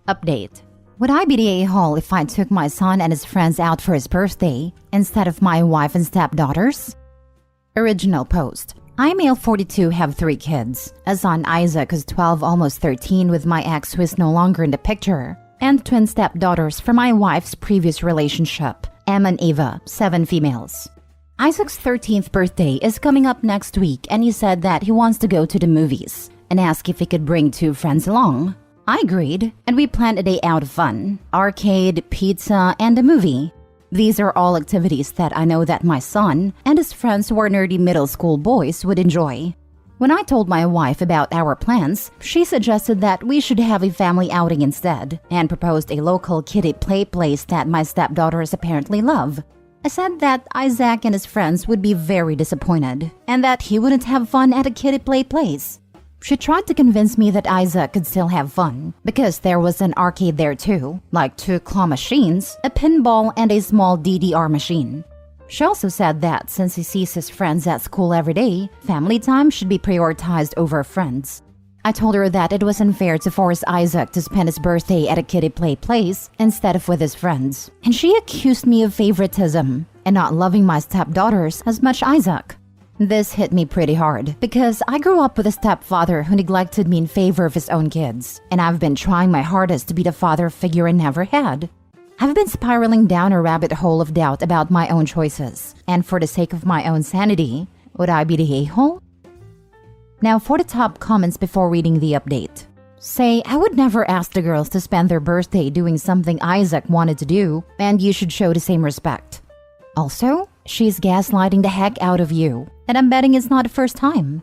Update. Would I be the a-hole if I took my son and his friends out for his birthday instead of my wife and stepdaughters? Original post. I, male 42, have 3 kids. A son, Isaac, who's 12, almost 13, with my ex who is no longer in the picture, and twin stepdaughters from my wife's previous relationship, Emma and Ava, 7 females. Isaac's 13th birthday is coming up next week, and he said that he wants to go to the movies and asked if he could bring 2 friends along. I agreed, and we planned a day out of fun, arcade, pizza, and a movie. These are all activities that I know that my son and his friends who are nerdy middle school boys would enjoy. When I told my wife about our plans, she suggested that we should have a family outing instead and proposed a local kiddie play place that my stepdaughters apparently love. I said that Isaac and his friends would be very disappointed and that he wouldn't have fun at a kiddie play place. She tried to convince me that Isaac could still have fun because there was an arcade there too, like 2 claw machines, a pinball, and a small DDR machine. She also said that since he sees his friends at school every day, family time should be prioritized over friends. I told her that it was unfair to force Isaac to spend his birthday at a kiddie play place instead of with his friends, and she accused me of favoritism and not loving my stepdaughters as much Isaac. This hit me pretty hard because I grew up with a stepfather who neglected me in favor of his own kids, and I've been trying my hardest to be the father figure I never had. I've been spiraling down a rabbit hole of doubt about my own choices, and for the sake of my own sanity, would I be the a-hole? Now for the top comments before reading the update. Say, I would never ask the girls to spend their birthday doing something Isaac wanted to do, and you should show the same respect. Also, she's gaslighting the heck out of you, and I'm betting it's not the first time.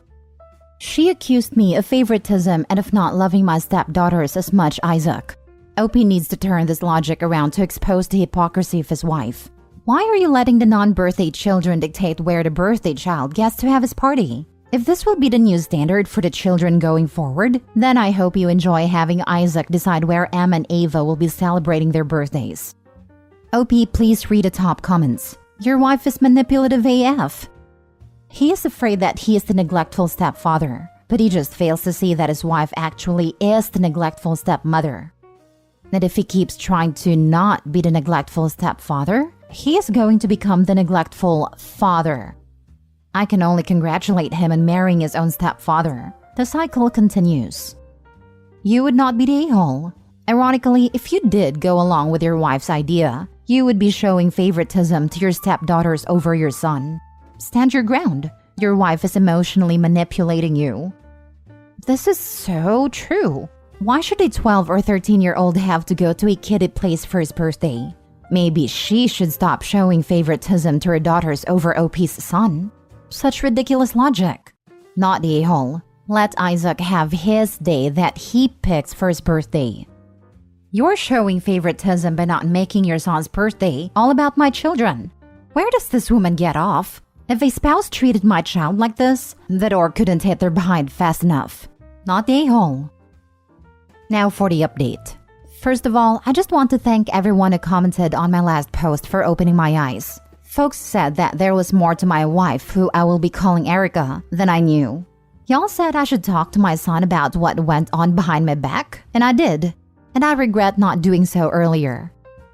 She accused me of favoritism and of not loving my stepdaughters as much Isaac. OP needs to turn this logic around to expose the hypocrisy of his wife. Why are you letting the non-birthday children dictate where the birthday child gets to have his party? If this will be the new standard for the children going forward, then I hope you enjoy having Isaac decide where Emma and Ava will be celebrating their birthdays. OP, please read the top comments. Your wife is manipulative AF. He is afraid that he is the neglectful stepfather, but he just fails to see that his wife actually is the neglectful stepmother. That if he keeps trying to not be the neglectful stepfather, he is going to become the neglectful father. I can only congratulate him on marrying his own stepfather. The cycle continues. You would not be the a-hole. Ironically, if you did go along with your wife's idea, you would be showing favoritism to your stepdaughters over your son. Stand your ground. Your wife is emotionally manipulating you. This is so true. Why should a 12 or 13-year-old have to go to a kiddie place for his birthday? Maybe she should stop showing favoritism to her daughters over OP's son. Such ridiculous logic. Not the a-hole. Let Isaac have his day that he picks for his birthday. You're showing favoritism by not making your son's birthday all about my children. Where does this woman get off? If a spouse treated my child like this, the door couldn't hit their behind fast enough. Not the a-hole. Now for the update. First of all, I just want to thank everyone who commented on my last post for opening my eyes. Folks said that there was more to my wife, who I will be calling Erica, than I knew. Y'all said I should talk to my son about what went on behind my back, and I did. And I regret not doing so earlier.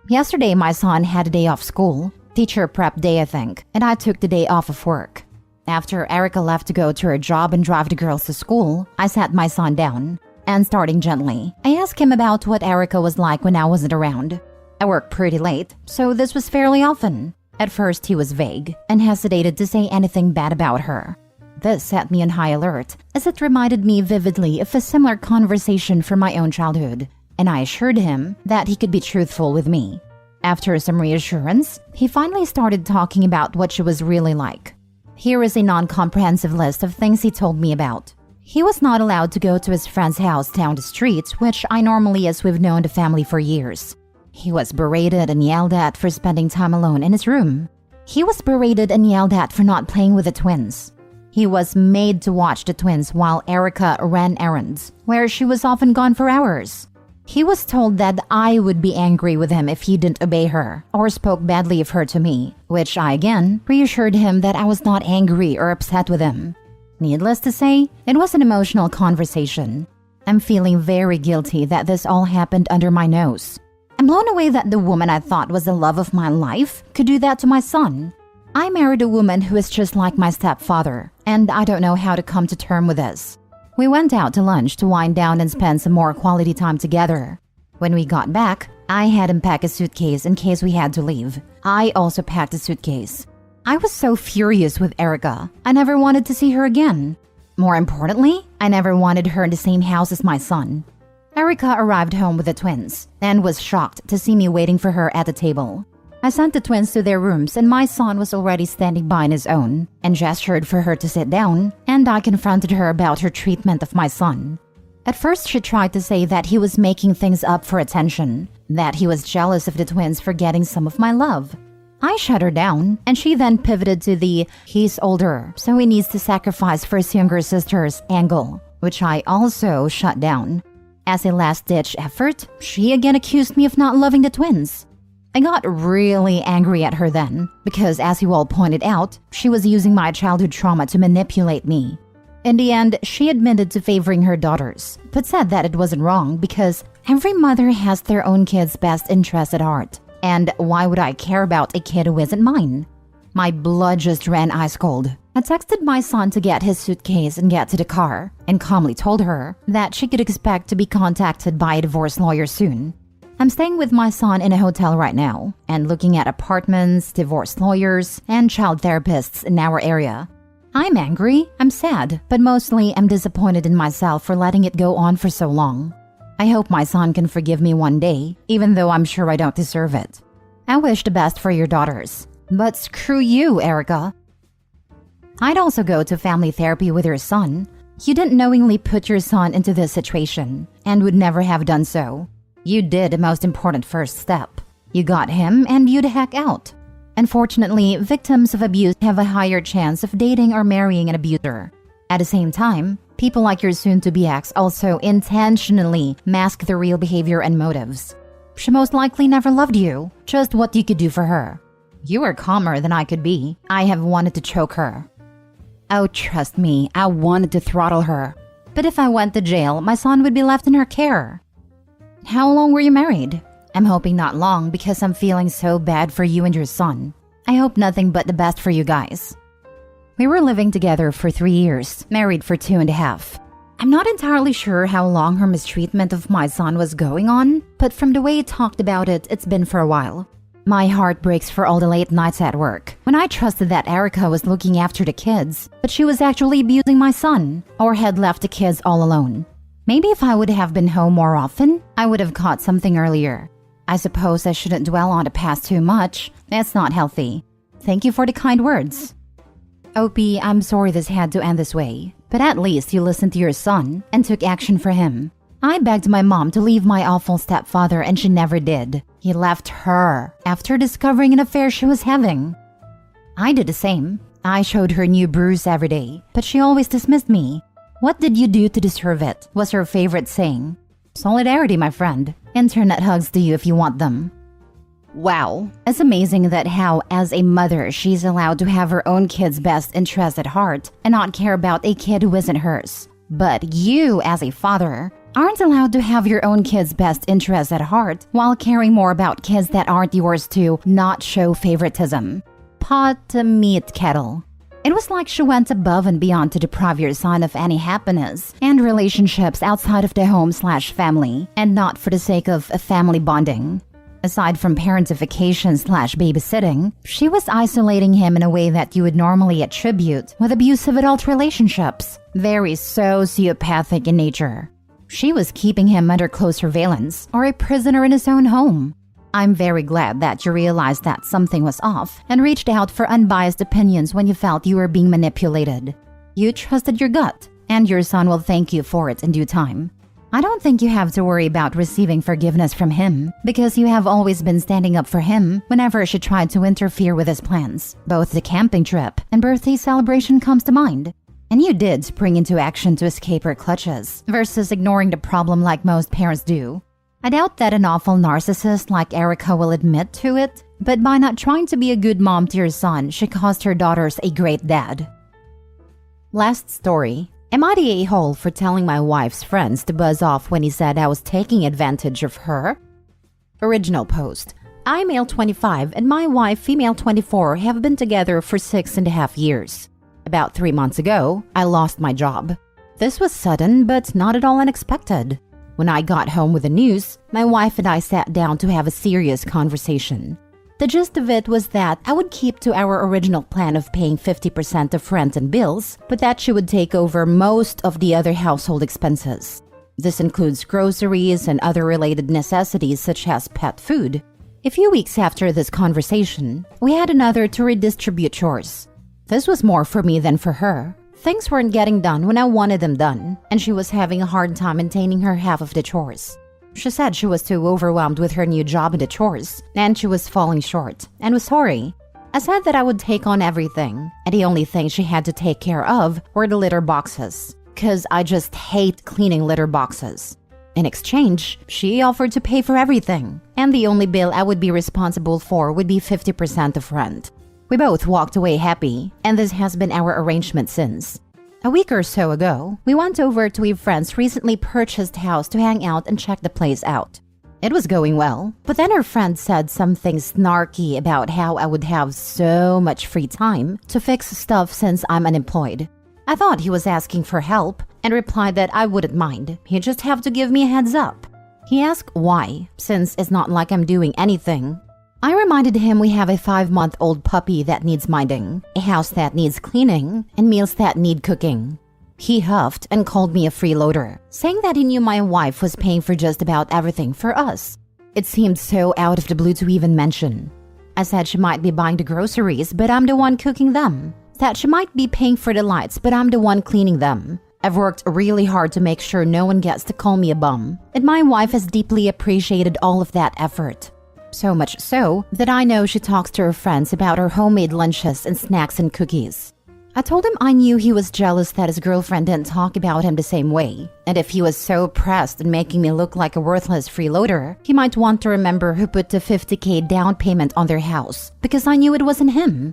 Yesterday, my son had a day off school, teacher prep day I think, and I took the day off of work. After Erica left to go to her job and drive the girls to school, I sat my son down, and starting gently, I asked him about what Erica was like when I wasn't around. I work pretty late, so this was fairly often. At first, he was vague and hesitated to say anything bad about her. This set me on high alert, as it reminded me vividly of a similar conversation from my own childhood, and I assured him that he could be truthful with me. After some reassurance, he finally started talking about what she was really like. Here is a non-comprehensive list of things he told me about. He was not allowed to go to his friend's house down the street, which I normally, as we've known the family for years. He was berated and yelled at for spending time alone in his room. He was berated and yelled at for not playing with the twins. He was made to watch the twins while Erica ran errands, where she was often gone for hours. He was told that I would be angry with him if he didn't obey her or spoke badly of her to me, which I again reassured him that I was not angry or upset with him. Needless to say, it was an emotional conversation. I'm feeling very guilty that this all happened under my nose. I'm blown away that the woman I thought was the love of my life could do that to my son. I married a woman who is just like my stepfather, and I don't know how to come to terms with this. We went out to lunch to wind down and spend some more quality time together. When we got back, I had him pack a suitcase in case we had to leave. I also packed a suitcase. I was so furious with Erica. I never wanted to see her again. More importantly, I never wanted her in the same house as my son. Erica arrived home with the twins and was shocked to see me waiting for her at the table. I sent the twins to their rooms and my son was already standing by on his own and gestured for her to sit down, and I confronted her about her treatment of my son. At first, she tried to say that he was making things up for attention, that he was jealous of the twins for getting some of my love. I shut her down, and she then pivoted to the "he's older, so he needs to sacrifice for his younger sisters" angle, which I also shut down. As a last-ditch effort, she again accused me of not loving the twins. I got really angry at her then, because as you all pointed out, she was using my childhood trauma to manipulate me. In the end, she admitted to favoring her daughters, but said that it wasn't wrong because every mother has their own kid's best interest at heart. And why would I care about a kid who isn't mine? My blood just ran ice cold. I texted my son to get his suitcase and get to the car, and calmly told her that she could expect to be contacted by a divorce lawyer soon. I'm staying with my son in a hotel right now, and looking at apartments, divorce lawyers, and child therapists in our area. I'm angry, I'm sad, but mostly I'm disappointed in myself for letting it go on for so long. I hope my son can forgive me one day, even though I'm sure I don't deserve it. I wish the best for your daughters. But screw you, Erica. I'd also go to family therapy with your son. You didn't knowingly put your son into this situation, and would never have done so. You did the most important first step. You got him, and you the heck out. Unfortunately, victims of abuse have a higher chance of dating or marrying an abuser. At the same time, people like your soon-to-be ex also intentionally mask their real behavior and motives. She most likely never loved you, just what you could do for her. You were calmer than I could be. I have wanted to choke her. Oh, trust me, I wanted to throttle her. But if I went to jail, my son would be left in her care. How long were you married? I'm hoping not long because I'm feeling so bad for you and your son. I hope nothing but the best for you guys. We were living together for 3 years, married for 2.5. I'm not entirely sure how long her mistreatment of my son was going on, but from the way he talked about it, it's been for a while. My heart breaks for all the late nights at work, when I trusted that Erica was looking after the kids, but she was actually abusing my son, or had left the kids all alone. Maybe if I would have been home more often, I would have caught something earlier. I suppose I shouldn't dwell on the past too much. That's not healthy. Thank you for the kind words. Opie, I'm sorry this had to end this way, but at least you listened to your son and took action for him. I begged my mom to leave my awful stepfather and she never did. He left her after discovering an affair she was having. I did the same. I showed her new bruise every day, but she always dismissed me. What did you do to deserve it? Was her favorite saying. Solidarity, my friend. Internet hugs to you if you want them. Wow, it's amazing that how, as a mother, she's allowed to have her own kid's best interest at heart and not care about a kid who isn't hers. But you, as a father, aren't allowed to have your own kid's best interest at heart while caring more about kids that aren't yours to not show favoritism. Pot to meat kettle. It was like she went above and beyond to deprive your son of any happiness and relationships outside of the home/family, and not for the sake of a family bonding. Aside from parentification/babysitting, she was isolating him in a way that you would normally attribute with abusive adult relationships, very sociopathic in nature. She was keeping him under close surveillance or a prisoner in his own home. I'm very glad that you realized that something was off and reached out for unbiased opinions when you felt you were being manipulated. You trusted your gut, and your son will thank you for it in due time. I don't think you have to worry about receiving forgiveness from him, because you have always been standing up for him whenever she tried to interfere with his plans. Both the camping trip and birthday celebration comes to mind. And you did spring into action to escape her clutches, versus ignoring the problem like most parents do. I doubt that an awful narcissist like Erica will admit to it, but by not trying to be a good mom to your son, she caused her daughters a great dad. Last story. Am I the a-hole for telling my wife's friends to buzz off when he said I was taking advantage of her? Original post. I, male 25, and my wife, female 24, have been together for 6.5 years. About 3 months ago, I lost my job. This was sudden, but not at all unexpected. When I got home with the news, my wife and I sat down to have a serious conversation. The gist of it was that I would keep to our original plan of paying 50% of rent and bills, but that she would take over most of the other household expenses. This includes groceries and other related necessities such as pet food. A few weeks after this conversation, we had another to redistribute chores. This was more for me than for her. Things weren't getting done when I wanted them done, and she was having a hard time maintaining her half of the chores. She said she was too overwhelmed with her new job and the chores, and she was falling short, and was sorry. I said that I would take on everything, and the only thing she had to take care of were the litter boxes, because I just hate cleaning litter boxes. In exchange, she offered to pay for everything, and the only bill I would be responsible for would be 50% of rent. We both walked away happy, and this has been our arrangement since. A week or so ago, we went over to a friend's recently purchased house to hang out and check the place out. It was going well, but then her friend said something snarky about how I would have so much free time to fix stuff since I'm unemployed. I thought he was asking for help and replied that I wouldn't mind. He'd just have to give me a heads up. He asked why, since it's not like I'm doing anything. I reminded him we have a 5-month-old puppy that needs minding, a house that needs cleaning, and meals that need cooking. He huffed and called me a freeloader, saying that he knew my wife was paying for just about everything for us. It seemed so out of the blue to even mention. I said she might be buying the groceries, but I'm the one cooking them. That she might be paying for the lights, but I'm the one cleaning them. I've worked really hard to make sure no one gets to call me a bum, and my wife has deeply appreciated all of that effort. So much so that I know she talks to her friends about her homemade lunches and snacks and cookies. I told him I knew he was jealous that his girlfriend didn't talk about him the same way, and if he was so pressed in making me look like a worthless freeloader, he might want to remember who put the $50,000 down payment on their house, because I knew it wasn't him.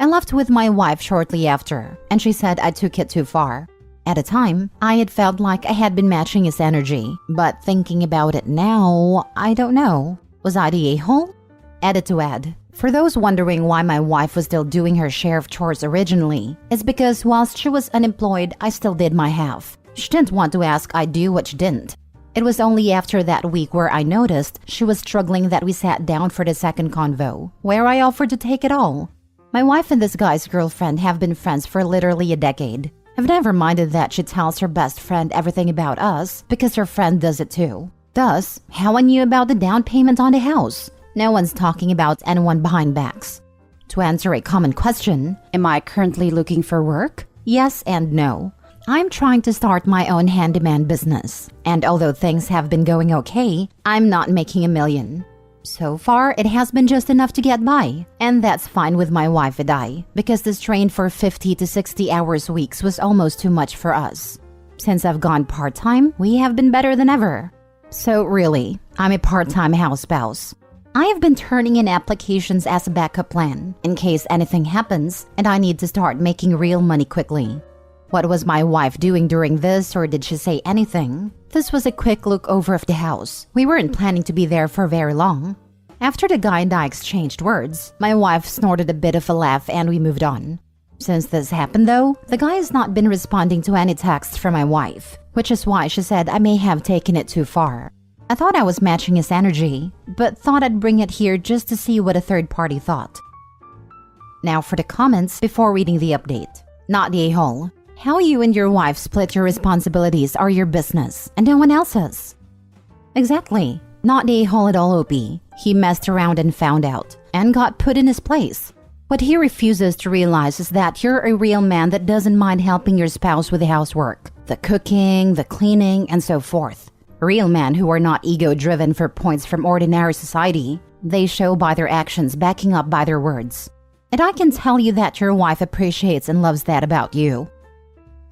I left with my wife shortly after, and she said I took it too far. At the time, I had felt like I had been matching his energy, but thinking about it now, I don't know. Was I the a-hole? Edit to add. For those wondering why my wife was still doing her share of chores originally, it's because whilst she was unemployed, I still did my half. She didn't want to ask I do what she didn't. It was only after that week where I noticed she was struggling that we sat down for the second convo, where I offered to take it all. My wife and this guy's girlfriend have been friends for literally a decade. I've never minded that she tells her best friend everything about us because her friend does it too. Thus, how I knew about the down payment on the house. No one's talking about anyone behind backs. To answer a common question, am I currently looking for work? Yes and no. I'm trying to start my own handyman business, and although things have been going okay, I'm not making $1 million. So far, it has been just enough to get by, and that's fine with my wife and I, because the strain for 50 to 60 hours weeks was almost too much for us. Since I've gone part-time, we have been better than ever. So really, I'm a part-time house spouse. I have been turning in applications as a backup plan in case anything happens and I need to start making real money quickly. What was my wife doing during this, or did she say anything? This was a quick look over of the house. We weren't planning to be there for very long. After the guy and I exchanged words, my wife snorted a bit of a laugh and we moved on. Since this happened though, the guy has not been responding to any texts from my wife, which is why she said I may have taken it too far. I thought I was matching his energy, but thought I'd bring it here just to see what a third party thought. Now for the comments before reading the update. Not the a-hole. How you and your wife split your responsibilities are your business, and no one else's. Exactly. Not the a-hole at all, OP. He messed around and found out, and got put in his place. What he refuses to realize is that you're a real man that doesn't mind helping your spouse with the housework, the cooking, the cleaning, and so forth. Real men who are not ego-driven for points from ordinary society, they show by their actions backing up by their words. And I can tell you that your wife appreciates and loves that about you.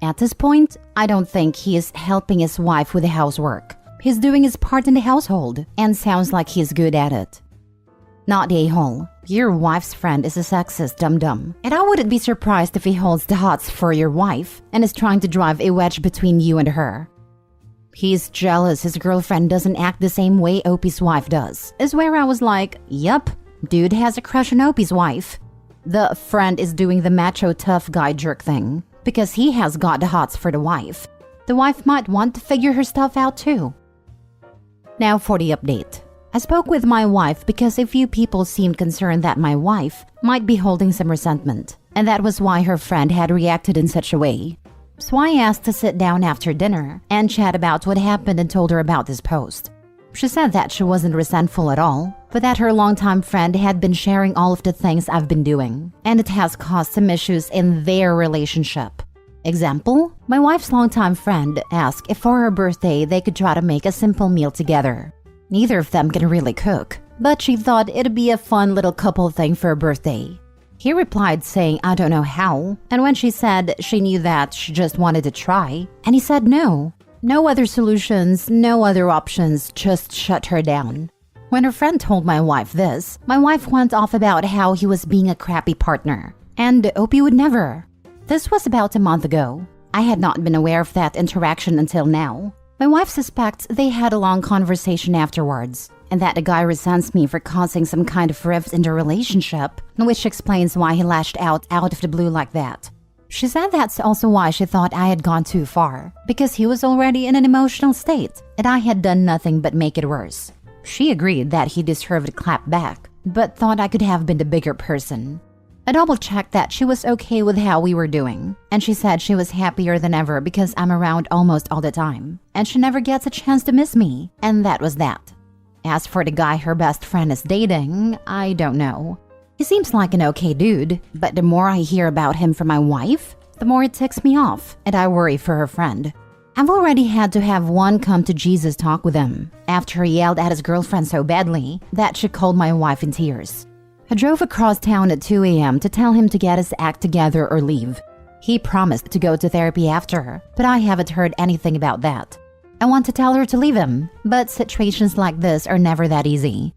At this point, I don't think he is helping his wife with the housework. He's doing his part in the household, and sounds like he's good at it. Not the a-hole. Your wife's friend is a sexist dum-dum, and I wouldn't be surprised if he holds the hots for your wife and is trying to drive a wedge between you and her. He's jealous his girlfriend doesn't act the same way Opie's wife does, is where I was like, yup, dude has a crush on Opie's wife. The friend is doing the macho tough guy jerk thing because he has got the hots for the wife. The wife might want to figure her stuff out too. Now for the update. I spoke with my wife because a few people seemed concerned that my wife might be holding some resentment, and that was why her friend had reacted in such a way. So I asked to sit down after dinner and chat about what happened and told her about this post. She said that she wasn't resentful at all, but that her longtime friend had been sharing all of the things I've been doing, and it has caused some issues in their relationship. Example, my wife's longtime friend asked if for her birthday they could try to make a simple meal together. Neither of them can really cook, but she thought it'd be a fun little couple thing for her birthday. He replied saying I don't know how, and when she said she knew that she just wanted to try, and he said no. No other solutions, no other options, just shut her down. When her friend told my wife this, my wife went off about how he was being a crappy partner, and Opie would never. This was about a month ago. I had not been aware of that interaction until now. My wife suspects they had a long conversation afterwards, and that the guy resents me for causing some kind of rift in the relationship, which explains why he lashed out of the blue like that. She said that's also why she thought I had gone too far, because he was already in an emotional state, and I had done nothing but make it worse. She agreed that he deserved a clap back, but thought I could have been the bigger person. I double-checked that she was okay with how we were doing, and she said she was happier than ever because I'm around almost all the time, and she never gets a chance to miss me, and that was that. As for the guy her best friend is dating, I don't know. He seems like an okay dude, but the more I hear about him from my wife, the more it ticks me off, and I worry for her friend. I've already had to have one come to Jesus talk with him after he yelled at his girlfriend so badly that she called my wife in tears. I drove across town at 2 a.m. to tell him to get his act together or leave. He promised to go to therapy after, but I haven't heard anything about that. I want to tell her to leave him, but situations like this are never that easy.